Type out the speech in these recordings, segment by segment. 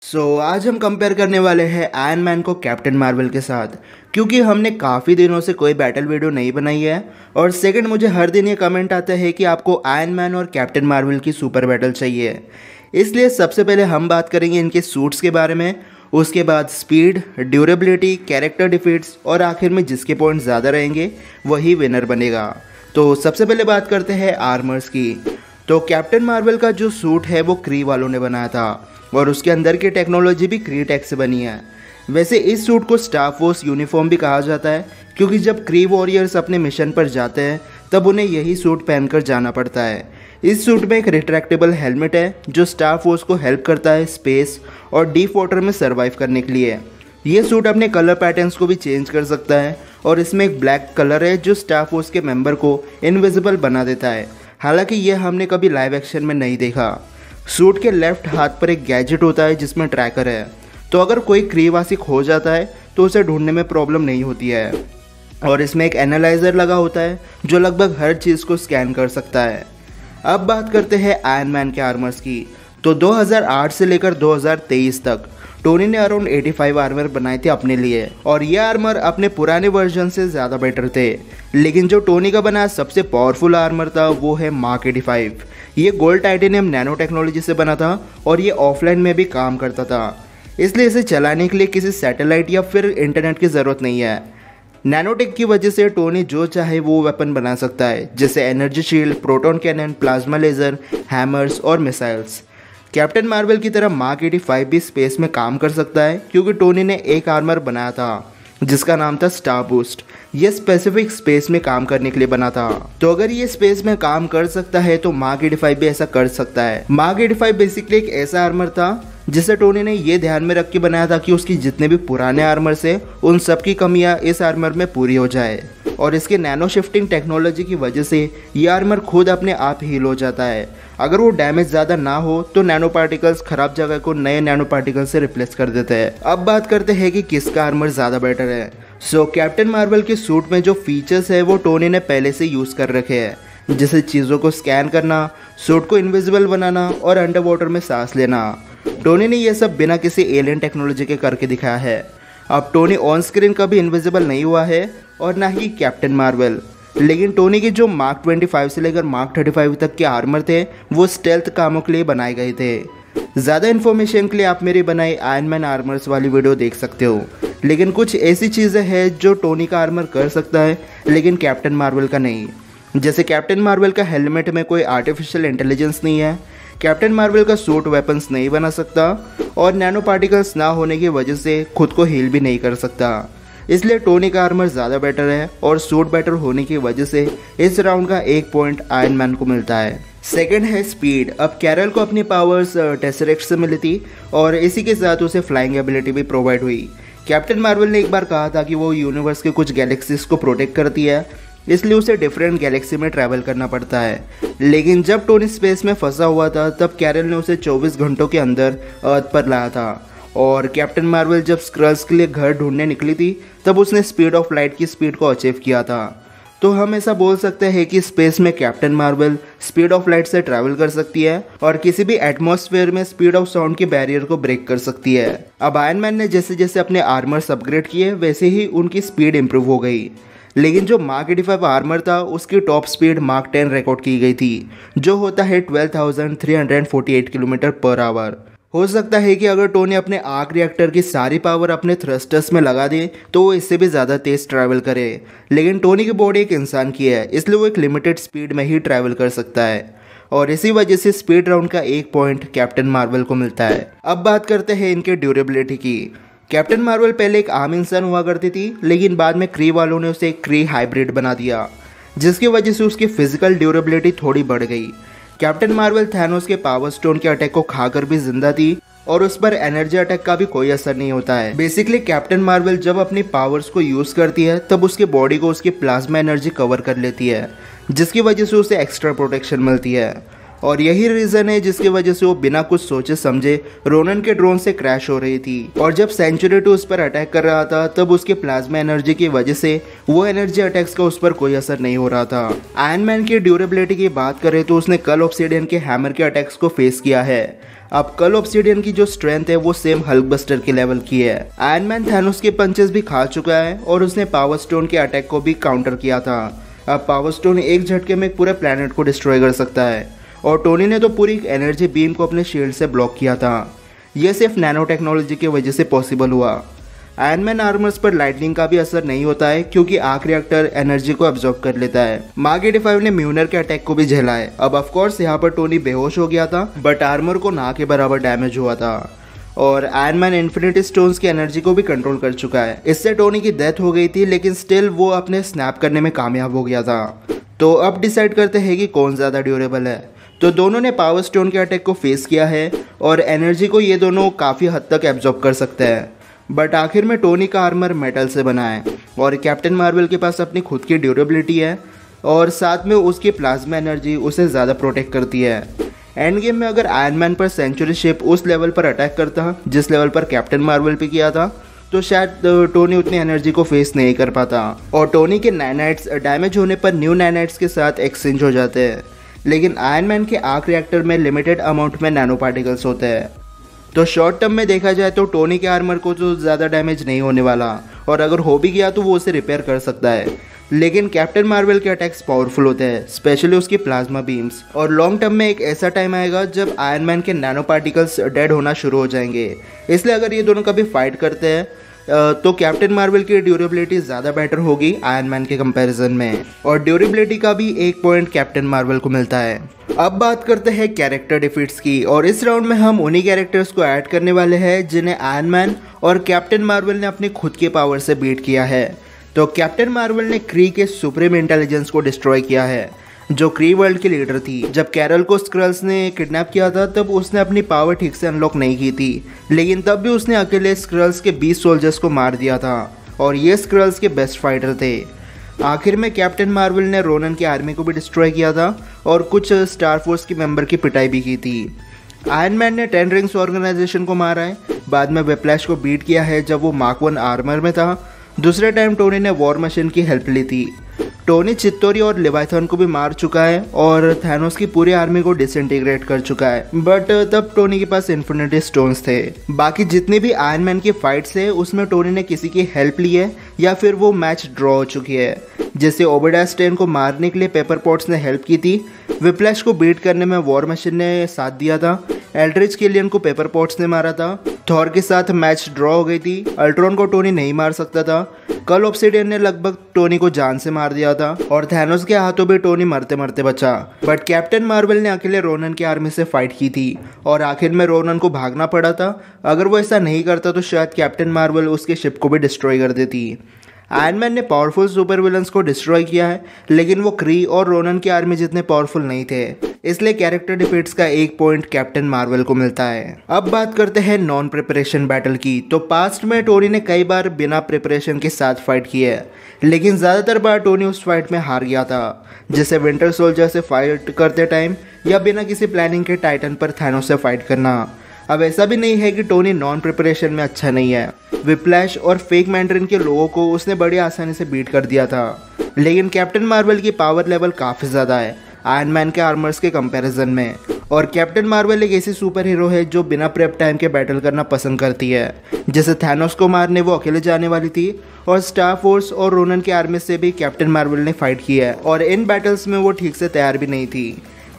आज हम कंपेयर करने वाले हैं आयरन मैन को कैप्टन मार्वल के साथ, क्योंकि हमने काफ़ी दिनों से कोई बैटल वीडियो नहीं बनाई है। और सेकंड, मुझे हर दिन ये कमेंट आता है कि आपको आयरन मैन और कैप्टन मार्वल की सुपर बैटल चाहिए। इसलिए सबसे पहले हम बात करेंगे इनके सूट्स के बारे में, उसके बाद स्पीड, ड्यूरेबिलिटी, कैरेक्टर डिफीट्स और आखिर में जिसके पॉइंट ज़्यादा रहेंगे वही विनर बनेगा। तो सबसे पहले बात करते हैं आर्मर्स की। तो कैप्टन मार्वल का जो सूट है वो क्री वालों ने बनाया था और उसके अंदर की टेक्नोलॉजी भी क्री टेक से बनी है। वैसे इस सूट को स्टार फोर्स यूनिफॉर्म भी कहा जाता है, क्योंकि जब क्री वॉरियर्स अपने मिशन पर जाते हैं तब उन्हें यही सूट पहनकर जाना पड़ता है। इस सूट में एक रिट्रैक्टेबल हेलमेट है जो स्टार फोर्स को हेल्प करता है स्पेस और डीप वाटर में सर्वाइव करने के लिए। ये सूट अपने कलर पैटर्न्स को भी चेंज कर सकता है और इसमें एक ब्लैक कलर है जो स्टार फोर्स के मेंबर को इनविजिबल बना देता है। हालांकि यह हमने कभी लाइव एक्शन में नहीं देखा। सूट के लेफ्ट हाथ पर एक गैजेट होता है जिसमें ट्रैकर है, तो अगर कोई क्रीवासी खो जाता है तो उसे ढूंढने में प्रॉब्लम नहीं होती है। और इसमें एक एनालाइजर लगा होता है जो लगभग हर चीज़ को स्कैन कर सकता है। अब बात करते हैं आयरन मैन के आर्मर्स की। तो 2008 से लेकर 2023 तक टोनी ने अराउंड 85 आर्मर बनाए थे अपने लिए, और ये आर्मर अपने पुराने वर्जन से ज़्यादा बेटर थे। लेकिन जो टोनी का बनाया सबसे पावरफुल आर्मर था वो है मार्क 85। ये गोल्ड टाइटेनियम नैनो टेक्नोलॉजी से बना था और ये ऑफलाइन में भी काम करता था, इसलिए इसे चलाने के लिए किसी सैटेलाइट या फिर इंटरनेट की ज़रूरत नहीं है। नैनोटेक की वजह से टोनी जो चाहे वो वेपन बना सकता है, जैसे energy shield, proton cannon, plasma laser, hammers और मिसाइल्स। कैप्टन मार्वल की तरह मार्क 85 भी स्पेस में काम कर सकता है, क्योंकि टोनी ने एक आर्मर बनाया था जिसका नाम था स्टार बूस्ट। ये स्पेसिफिक स्पेस में काम करने के लिए बना था। तो अगर ये स्पेस में काम कर सकता है तो मार्क 85 भी ऐसा कर सकता है। मार्क 85 बेसिकली एक ऐसा आर्मर था जिसे टोनी ने ये ध्यान में रख के बनाया था कि उसकी जितने भी पुराने आर्मर्स है उन सब की कमियां इस आर्मर में पूरी हो जाए। और इसके नैनो शिफ्टिंग टेक्नोलॉजी की वजह से ये आर्मर खुद अपने आप हील हो जाता है। अगर वो डैमेज ज़्यादा ना हो तो नैनो पार्टिकल्स खराब जगह को नए नैनो पार्टिकल से रिप्लेस कर देते हैं। अब बात करते हैं कि किसका आर्मर ज़्यादा बेटर है। कैप्टन मार्वल के सूट में जो फीचर्स है वो टोनी ने पहले से यूज़ कर रखे हैं, जैसे चीज़ों को स्कैन करना, सूट को इनविजिबल बनाना और अंडर वाटर में सांस लेना। टोनी ने यह सब बिना किसी एलियन टेक्नोलॉजी के करके दिखाया है। अब टोनी ऑन स्क्रीन कभी इनविजिबल नहीं हुआ है और ना ही कैप्टन मार्वल। लेकिन टोनी के जो मार्क 25 से लेकर मार्क 35 तक के आर्मर थे वो स्टेल्थ कामों के लिए बनाए गए थे। ज़्यादा इन्फॉर्मेशन के लिए आप मेरी बनाई आयरन मैन आर्मर्स वाली वीडियो देख सकते हो। लेकिन कुछ ऐसी चीज़ें हैं जो टोनी का आर्मर कर सकता है लेकिन कैप्टन मार्वल का नहीं। जैसे कैप्टन मार्वल का हेलमेट में कोई आर्टिफिशियल इंटेलिजेंस नहीं है, कैप्टन मार्वल का सूट वेपन्स नहीं बना सकता और नैनो पार्टिकल्स ना होने की वजह से खुद को हील भी नहीं कर सकता। इसलिए टोनी का आर्मर ज़्यादा बेटर है और सूट बेटर होने की वजह से इस राउंड का एक पॉइंट आयरन मैन को मिलता है। सेकंड है स्पीड। अब कैरल को अपनी पावर्स टेसरेक्ट से मिली थी और इसी के साथ उसे फ्लाइंग एबिलिटी भी प्रोवाइड हुई। कैप्टन मार्वल ने एक बार कहा था कि वो यूनिवर्स के कुछ गैलेक्सीज को प्रोटेक्ट करती है, इसलिए उसे डिफरेंट गैलेक्सी में ट्रैवल करना पड़ता है। लेकिन जब टोनी स्पेस में फंसा हुआ था तब कैरल ने उसे 24 घंटों के अंदर अर्थ पर लाया था। और कैप्टन मार्वल जब स्क्रल्स के लिए घर ढूंढने निकली थी तब उसने स्पीड ऑफ लाइट की स्पीड को अचीव किया था। तो हम ऐसा बोल सकते हैं कि स्पेस में captain Marvel speed of light से ट्रैवल कर सकती है और किसी भी एटमॉस्फेयर में स्पीड ऑफ साउंड के बैरियर को ब्रेक कर सकती है। अब आयरन मैन ने जैसे जैसे अपने आर्मर्स अपग्रेड किए वैसे ही उनकी स्पीड इंप्रूव हो गई। लेकिन जो मार्क 85 आर्मर था उसकी टॉप स्पीड मार्क 10 रिकॉर्ड की गई थी, जो होता है 12,348 किलोमीटर पर आवर। हो सकता है कि अगर टोनी अपने आर्क रिएक्टर की सारी पावर अपने थ्रस्टर्स में लगा दे तो वो इससे भी ज़्यादा तेज़ ट्रैवल करे। लेकिन टोनी की बॉडी एक इंसान की है, इसलिए वो एक लिमिटेड स्पीड में ही ट्रैवल कर सकता है और इसी वजह से स्पीड राउंड का एक पॉइंट कैप्टन मार्वल को मिलता है। अब बात करते हैं इनके ड्यूरेबिलिटी की। कैप्टन मार्वल पहले एक आम इंसान हुआ करती थी, लेकिन बाद में क्री वालों ने उसे एक क्री हाइब्रिड बना दिया, जिसकी वजह से उसकी फिजिकल ड्यूरेबिलिटी थोड़ी बढ़ गई। कैप्टन मार्वल थैनोस के पावर स्टोन के अटैक को खाकर भी जिंदा थी और उस पर एनर्जी अटैक का भी कोई असर नहीं होता है। बेसिकली कैप्टन मार्वल जब अपनी पावर्स को यूज करती है तब उसके बॉडी को उसकी प्लाज्मा एनर्जी कवर कर लेती है, जिसकी वजह से उसे एक्स्ट्रा प्रोटेक्शन मिलती है। और यही रीज़न है जिसकी वजह से वो बिना कुछ सोचे समझे रोनन के ड्रोन से क्रैश हो रही थी और जब सेंचुरी 2 उस पर अटैक कर रहा था तब उसके प्लाज्मा एनर्जी की वजह से वो एनर्जी अटैक्स का उस पर कोई असर नहीं हो रहा था। आयरन मैन की ड्यूरेबिलिटी की बात करें तो उसने कल ऑब्सिडियन के हैमर के अटैक्स को फेस किया है। अब कल ऑब्सिडियन की जो स्ट्रेंथ है वो सेम हल्क बस्टर के लेवल की है। आयरन मैन थैनोस के पंचेस भी खा चुका है और उसने पावर स्टोन के अटैक को भी काउंटर किया था। अब पावर स्टोन एक झटके में पूरे प्लेनेट को डिस्ट्रॉय कर सकता है और टोनी ने तो पूरी एनर्जी बीम को अपने शील्ड से ब्लॉक किया था। यह सिर्फ नैनो टेक्नोलॉजी की वजह से पॉसिबल हुआ। आयरन मैन आर्मर्स पर लाइटनिंग का भी असर नहीं होता है क्योंकि आर्क रिएक्टर एनर्जी को अब्सॉर्ब कर लेता है। मार्क 85 ने म्यूनर के अटैक को भी झेला है। अब ऑफ कोर्स यहाँ पर टोनी बेहोश हो गया था बट आर्मर को ना के बराबर डैमेज हुआ था और आयरन मैन इन्फिनिटी स्टोन्स की एनर्जी को भी कंट्रोल कर चुका है। इससे टोनी की डेथ हो गई थी लेकिन स्टिल वो अपने स्नैप करने में कामयाब हो गया था। तो अब डिसाइड करते हैं कि कौन ज़्यादा ड्यूरेबल है। तो दोनों ने पावर स्टोन के अटैक को फेस किया है और एनर्जी को ये दोनों काफ़ी हद तक एब्जॉर्ब कर सकते हैं बट आखिर में टोनी का आर्मर मेटल से बना है और कैप्टन मार्वल के पास अपनी खुद की ड्यूरेबिलिटी है और साथ में उसकी प्लाज्मा एनर्जी उसे ज़्यादा प्रोटेक्ट करती है। एंड गेम में अगर आयरन मैन पर सेंचुरी शिप उस लेवल पर अटैक करता जिस लेवल पर कैप्टन मार्वल पे किया था तो शायद टोनी उतनी एनर्जी को फेस नहीं कर पाता और टोनी के नैनाइट्स डैमेज होने पर न्यू नैनाइट्स के साथ एक्सचेंज हो जाते हैं। लेकिन आयरन मैन के आर्क रिएक्टर में लिमिटेड अमाउंट में नैनो पार्टिकल्स होते हैं तो शॉर्ट टर्म में देखा जाए तो टोनी के आर्मर को तो ज़्यादा डैमेज नहीं होने वाला और अगर हो भी गया तो वो उसे रिपेयर कर सकता है। लेकिन कैप्टन मार्वल के अटैक्स पावरफुल होते हैं स्पेशली उसकी प्लाज्मा बीम्स और लॉन्ग टर्म में एक ऐसा टाइम आएगा जब आयरन मैन के नैनो पार्टिकल्स डेड होना शुरू हो जाएंगे। इसलिए अगर ये दोनों कभी फाइट करते हैं तो कैप्टन मार्वल की ड्यूरेबिलिटी ज़्यादा बेटर होगी आयरन मैन के कंपैरिजन में और ड्यूरेबिलिटी का भी 1 पॉइंट कैप्टन मार्वल को मिलता है। अब बात करते हैं कैरेक्टर डिफीट्स की और इस राउंड में हम उन्हीं कैरेक्टर्स को ऐड करने वाले हैं जिन्हें आयरन मैन और कैप्टन मार्वल ने अपनी खुद के पावर से बीट किया है। तो कैप्टन मार्वल ने क्री के सुप्रीम इंटेलिजेंस को डिस्ट्रॉय किया है जो क्री वर्ल्ड की लीडर थी। जब कैरल को स्क्रल्स ने किडनैप किया था तब उसने अपनी पावर ठीक से अनलॉक नहीं की थी लेकिन तब भी उसने अकेले स्क्रल्स के 20 सोल्जर्स को मार दिया था और ये स्क्रल्स के बेस्ट फाइटर थे। आखिर में कैप्टन मार्वल ने रोनन की आर्मी को भी डिस्ट्रॉय किया था और कुछ स्टार फोर्स के मेंबर की पिटाई भी की थी। आयरन मैन ने 10 रिंग्स ऑर्गेनाइजेशन को मारा है। बाद में व्हिप्लैश को बीट किया है जब वो मार्क 1 आर्मर में था। दूसरे टाइम टोनी ने वॉर मशीन की हेल्प ली थी। टोनी चित्तोरी और लेवाइथन को भी मार चुका है और थैनोस की पूरी आर्मी को डिसइंटीग्रेट कर चुका है बट तब टोनी के पास इन्फिनिटी स्टोन्स थे। बाकी जितनी भी आयरन मैन की फाइट्स है उसमें टोनी ने किसी की हेल्प ली है या फिर वो मैच ड्रॉ हो चुकी है। जैसे ओबेडाय स्टेन को मारने के लिए पेपर पॉट्स ने हेल्प की थी, व्हिप्लैश को बीट करने में वॉर मशीन ने साथ दिया था, एल्ड्रिच किलियन को पेपर पॉट्स ने मारा था, थॉर के साथ मैच ड्रॉ हो गई थी, अल्ट्रॉन को टोनी नहीं मार सकता था, कल ऑब्सिडियन ने लगभग टोनी को जान से मार दिया था और थैनोस के हाथों भी टोनी मरते मरते बचा। बट कैप्टन मार्वल ने अकेले रोनन की आर्मी से फाइट की थी और आखिर में रोनन को भागना पड़ा था। अगर वो ऐसा नहीं करता तो शायद कैप्टन मार्वल उसके शिप को भी डिस्ट्रॉय कर देती। आयरन मैन ने पावरफुल सुपर विलन्स को डिस्ट्रॉय किया है लेकिन वो क्री और रोनन की आर्मी जितने पावरफुल नहीं थे, इसलिए कैरेक्टर डिफीट्स का 1 पॉइंट कैप्टन मार्वल को मिलता है। अब बात करते हैं नॉन प्रिपरेशन बैटल की। तो पास्ट में टोनी ने कई बार बिना प्रिपरेशन के साथ फाइट की है लेकिन ज़्यादातर बार टोनी उस फाइट में हार गया था, जैसे विंटर सोल्जर से फाइट करते टाइम या बिना किसी प्लानिंग के टाइटन पर थैनोस से फाइट करना। अब ऐसा भी नहीं है कि टोनी नॉन प्रिपरेशन में अच्छा नहीं है। व्हिप्लैश और फेक मैंड्रिन के लोगों को उसने बड़ी आसानी से बीट कर दिया था लेकिन कैप्टन मार्वल की पावर लेवल काफ़ी ज़्यादा है आयरन मैन के आर्मर्स के कंपैरिजन में और कैप्टन मार्वल एक ऐसी सुपर हीरो है जो बिना प्रेप टाइम के बैटल करना पसंद करती है। जैसे थैनोस को मारने वो अकेले जाने वाली थी और स्टार फोर्स और रोनन की आर्मी से भी कैप्टन मार्वल ने फाइट की है और इन बैटल्स में वो ठीक से तैयार भी नहीं थी।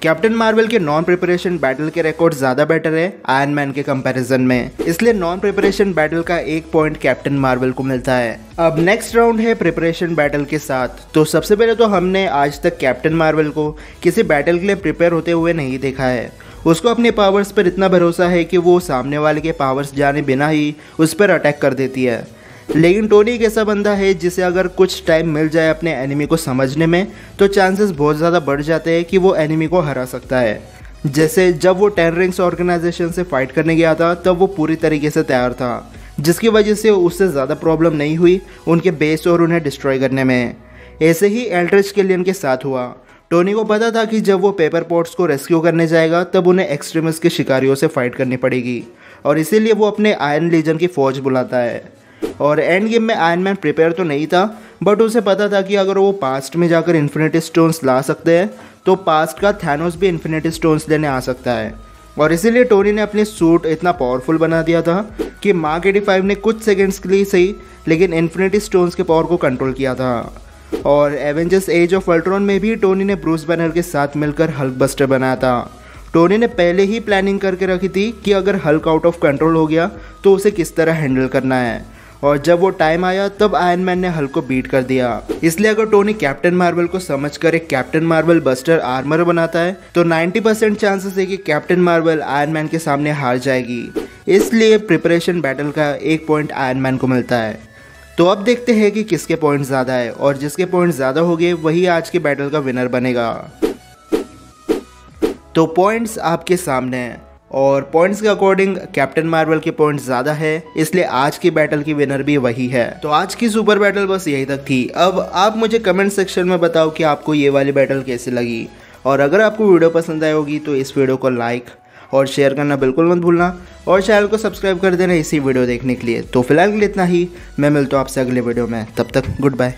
कैप्टन मार्वल के नॉन प्रिपरेशन बैटल के रिकॉर्ड ज़्यादा बेटर है आयरन मैन के कंपैरिजन में, इसलिए नॉन प्रिपरेशन बैटल का 1 पॉइंट कैप्टन मार्वल को मिलता है। अब नेक्स्ट राउंड है प्रिपरेशन बैटल के साथ। तो सबसे पहले तो हमने आज तक कैप्टन मार्वल को किसी बैटल के लिए प्रिपेयर होते हुए नहीं देखा है। उसको अपने पावर्स पर इतना भरोसा है कि वो सामने वाले के पावर्स जाने बिना ही उस पर अटैक कर देती है। लेकिन टोनी एक ऐसा बंदा है जिसे अगर कुछ टाइम मिल जाए अपने एनिमी को समझने में तो चांसेस बहुत ज़्यादा बढ़ जाते हैं कि वो एनिमी को हरा सकता है। जैसे जब वो 10 रिंग्स ऑर्गेनाइजेशन से फाइट करने गया था तब वो पूरी तरीके से तैयार था, जिसकी वजह से उससे ज़्यादा प्रॉब्लम नहीं हुई उनके बेस और उन्हें डिस्ट्रॉय करने में। ऐसे ही एल्ड्रिच किलियन के साथ हुआ। टोनी को पता था कि जब वो पेपर पॉट्स को रेस्क्यू करने जाएगा तब उन्हें एक्सट्रीमिस्ट के शिकारियों से फाइट करनी पड़ेगी और इसीलिए वो अपने आयरन लीजन की फ़ौज बुलाता है। और एंड गेम में आयरन मैन प्रिपेयर तो नहीं था बट उसे पता था कि अगर वो पास्ट में जाकर इन्फिनिटी स्टोन्स ला सकते हैं तो पास्ट का थैनोस भी इन्फिनिटी स्टोन्स लेने आ सकता है और इसीलिए टोनी ने अपनी सूट इतना पावरफुल बना दिया था कि मार्क 85 ने कुछ सेकंड्स के लिए सही लेकिन इन्फिनिटी स्टोन्स के पावर को कंट्रोल किया था। और एवेंजर्स एज ऑफ अल्ट्रॉन में भी टोनी ने ब्रूस बैनर के साथ मिलकर हल्क बस्टर बनाया था। टोनी ने पहले ही प्लानिंग करके रखी थी कि अगर हल्क आउट ऑफ कंट्रोल हो गया तो उसे किस तरह हैंडल करना है, और जब वो टाइम आया तब आयरन मैन ने हल्क को बीट कर दिया। इसलिए अगर टोनी कैप्टन मार्वल को समझकर एक कैप्टन मार्वल बस्टर आर्मर बनाता है तो 90% चांसेस है कि कैप्टन मार्वल आयरन मैन के सामने हार जाएगी। इसलिए प्रिपरेशन बैटल का 1 पॉइंट आयरन मैन को मिलता है। तो अब देखते हैं कि किसके पॉइंट ज़्यादा है, और जिसके पॉइंट ज़्यादा हो गए वही आज के बैटल का विनर बनेगा। तो पॉइंट्स आपके सामने हैं और पॉइंट्स के अकॉर्डिंग कैप्टन मार्वल के पॉइंट्स ज़्यादा है, इसलिए आज की बैटल की विनर भी वही है। तो आज की सुपर बैटल बस यही तक थी। अब आप मुझे कमेंट सेक्शन में बताओ कि आपको ये वाली बैटल कैसी लगी, और अगर आपको वीडियो पसंद आई होगी तो इस वीडियो को लाइक और शेयर करना बिल्कुल मत भूलना, और चैनल को सब्सक्राइब कर देना इसी वीडियो देखने के लिए। तो फिलहाल के लिए इतना ही, मैं मिलता हूँ आपसे अगले वीडियो में, तब तक गुड बाय।